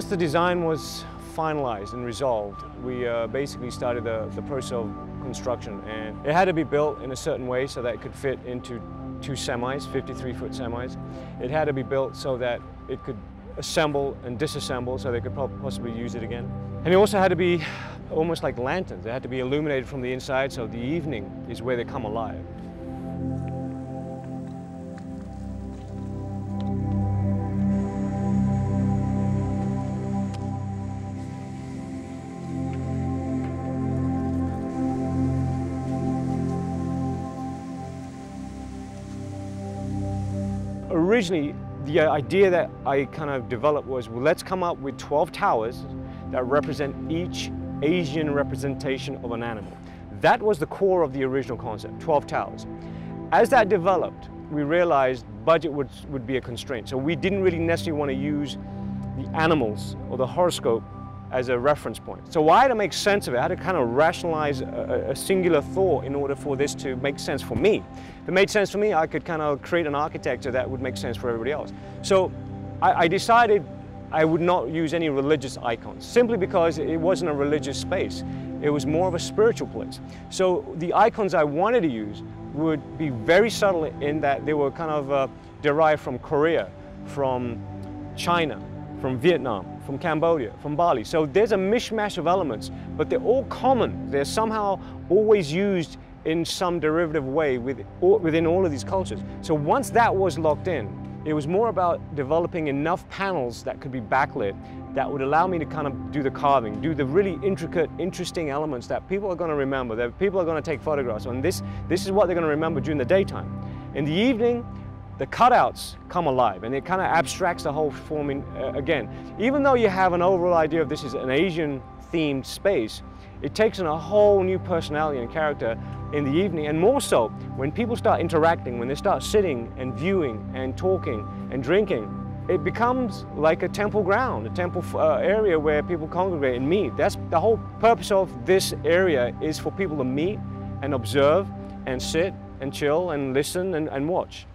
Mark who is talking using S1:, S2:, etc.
S1: Once the design was finalized and resolved, we basically started the process of construction, and it had to be built in a certain way so that it could fit into two semis, 53-foot semis. It had to be built so that it could assemble and disassemble so they could possibly use it again. And it also had to be almost like lanterns. They had to be illuminated from the inside, so the evening is where they come alive. Originally, the idea that I kind of developed was, well, let's come up with 12 towers that represent each Asian representation of an animal. That was the core of the original concept, 12 towers. As that developed, we realized budget would be a constraint. So we didn't really necessarily want to use the animals or the horoscope as a reference point. So I had to make sense of it. I had to kind of rationalize a singular thought in order for this to make sense for me. If it made sense for me, I could kind of create an architecture that would make sense for everybody else. So I decided I would not use any religious icons, simply because it wasn't a religious space. It was more of a spiritual place. So the icons I wanted to use would be very subtle in that they were kind of derived from Korea, from China, from Vietnam, from Cambodia, from Bali. So there's a mishmash of elements, but they're all common. They're somehow always used in some derivative way within all of these cultures. So once that was locked in, it was more about developing enough panels that could be backlit that would allow me to kind of do the carving, do the really intricate, interesting elements that people are going to remember, that people are going to take photographs on. This is what they're going to remember during the daytime. In the evening, the cutouts come alive, and it kind of abstracts the whole forming again. Even though you have an overall idea of this is an Asian-themed space, it takes on a whole new personality and character in the evening, and more so when people start interacting, when they start sitting and viewing and talking and drinking. It becomes like a temple ground, a temple area where people congregate and meet. That's the whole purpose of this area, is for people to meet and observe and sit and chill and listen and watch.